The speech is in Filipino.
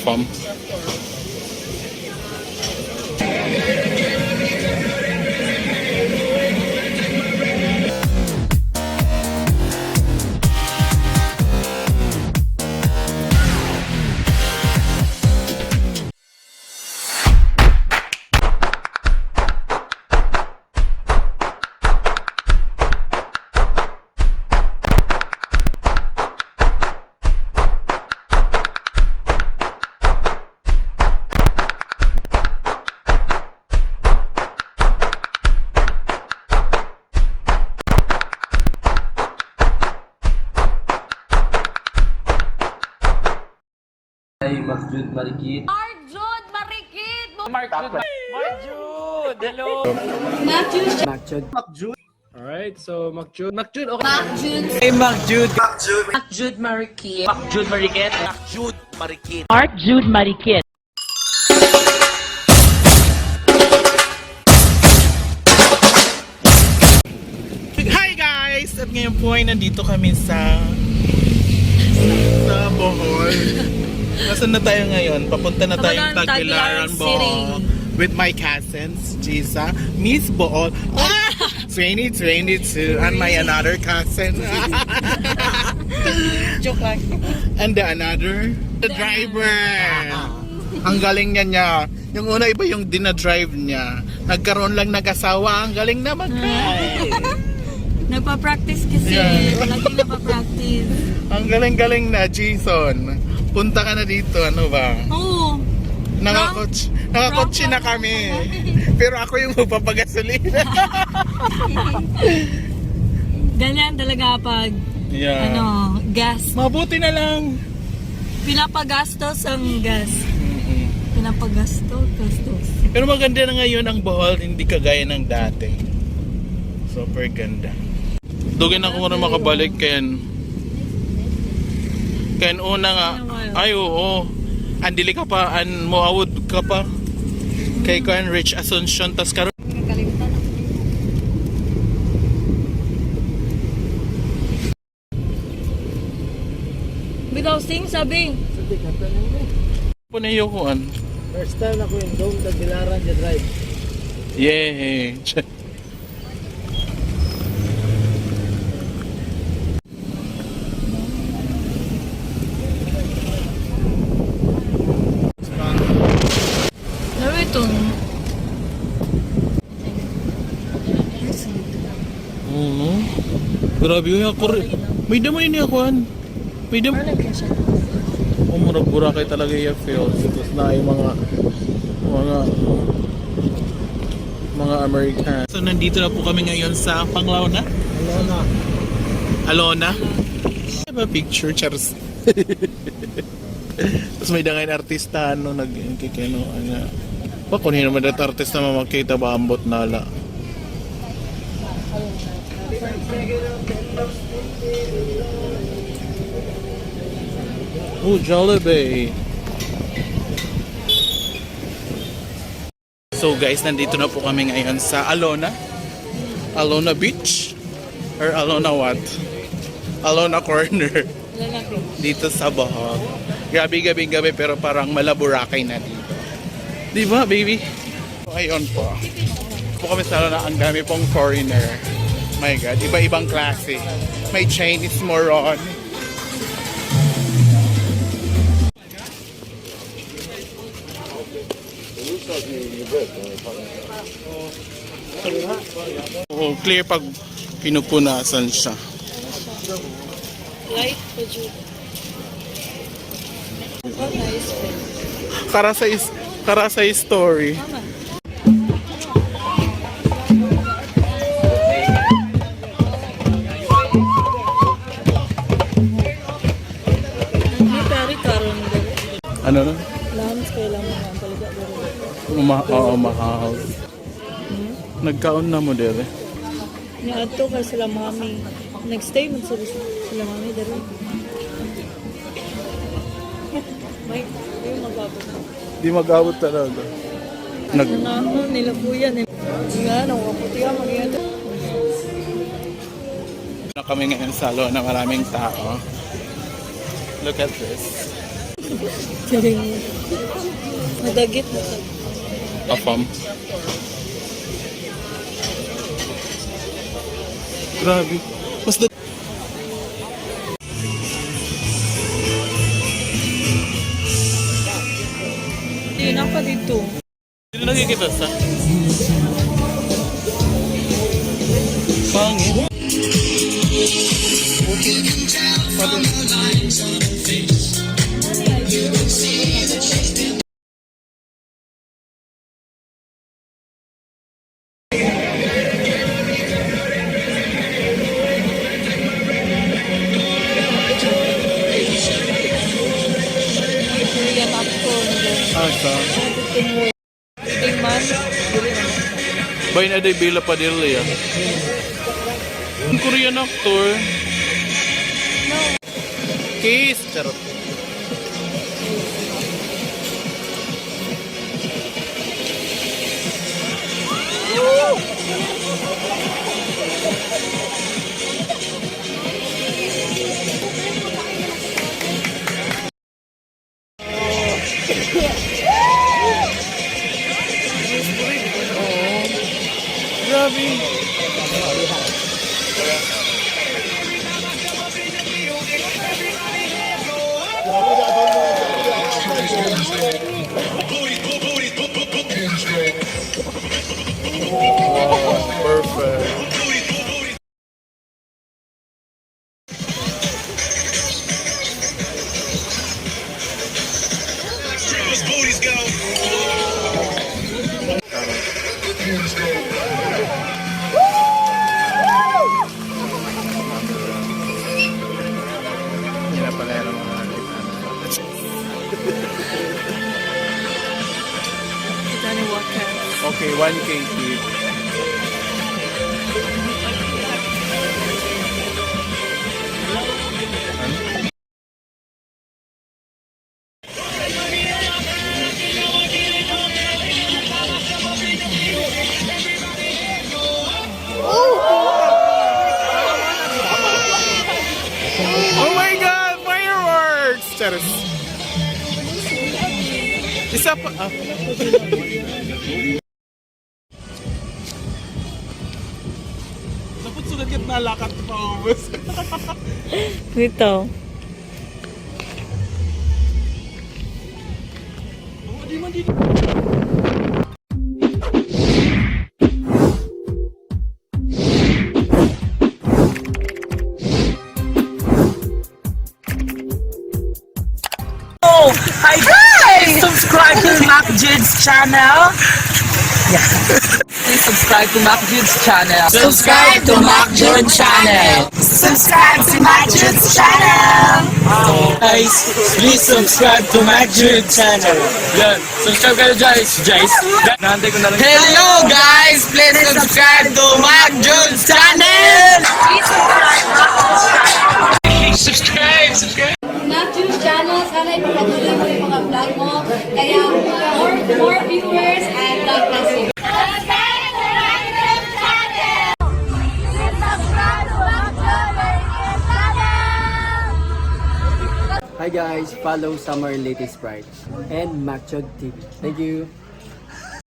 farm. Ay, Marjud Marikit. Marjud Marikit! Marjud! Hello! Marjud! Alright, so Marjud, okay. Marjud! Hey, Marjud! Marjud Marikit! Marjud Marikit! Marjud Marikit. Hi guys! At ngayon po ay nandito kami sa Bohol. Nasaan na tayo ngayon? Papunta na tayong Tagbilaran, Bohol with my cousins, Jisa, Miss Bohol, 2022, and my another cousin. Joke lang. And the driver. Ang galing niya. Yung una iba yung dinadrive niya. Nagkaroon lang nag-asawa. Ang galing naman guys. Nagpa-practice kasi. Yeah. Laging napa-practice. Ang galing-galing na, Jason. Punta ka na dito, ano ba? Oo. Nakakotse na kami. Pero ako yung magpapagasolina. Ganyan talaga pag Yeah. gas. Mabuti na lang. Pinapagastos ang gas. Pinapagastos. Pero maganda na ngayon ang Bohol, hindi kagaya ng dati. Super ganda. Dugin ako na makabalik kayan. Kayan una nga. Ay oo. Andili ka pa, moawod ka pa. Kay kayan Rich Asuncion, tas karon. Bitaw sing sabi. Punayo ko an. First time ako yung dome Tagbilaran the drive. Yeah. Laro itong Grabe yung ako. May daman ini ako an. May daman. Murag-bura kay talaga yung feels. Tapos na yung mga American. So nandito na po kami ngayon sa Panglao na? Alona. Diba picture, Charles? Tapos may dangay na artista, nagkikino, kung hindi naman dito artista makita ba ambot nala. Oh, Jollibee. So guys, nandito na po kami ngayon sa Alona. Alona Beach? Or Alona what? Alona Corner. Dito sa Bohol. Grabe gabi pero parang Malaburakay na dito. Diba baby? So, ayun po. Po kami sa Alona, ang dami pong foreigner. My God, iba-ibang klase. May Chinese moron. Oo, clear pag pinupunasan siya. light pa dyan. Para sa story. Ano na? Lunch kailangan mo ang paliga dito. Oo, mahal. Nagkaon na mo dere. Niadto ka sila mami. Nagstay mo sila mami dito. May magabot. Di mag-abot talaga. Nahon nila kuya nila. Nga, nawaputi ka magyado. Na kami ngayon sa Alona, maraming tao. Look at this. Kidding. Madagit na sa... Afam. Grabe. Mas da... Hindi na pa dito. Hindi nakikita sa... Pangit. Korean actor. Asa? Ting man. Bay na day Bella Padilla ya. Ang Korean actor. Kiss. Charot. Grabe. Perfect. Hindi na pala yan ang mga Ito ni Waka. Okay, 1K tip. Oh my God! Fireworks! Charis. Isa pa. Ah. Dapat sugat kit nalakat pa ubos. Dito. Hi guys! Subscribe to Mac Jude's channel. Please subscribe to Mac Jude's channel. Subscribe to Mac Jude channel. Subscribe to Mac Jude's channel. Guys, please subscribe to Mac Jude channel. Yan, subscribe kayo guys. Nahantay ko na lang. Hello guys! Please subscribe to Mac Jude's channel. Subscribe! Matthew channel, sana ipapatuloy mo yung mga vlog mo. Kaya more viewers and God bless you. Hi guys, follow Summer Latest Sprite and MacJud TV. Thank you.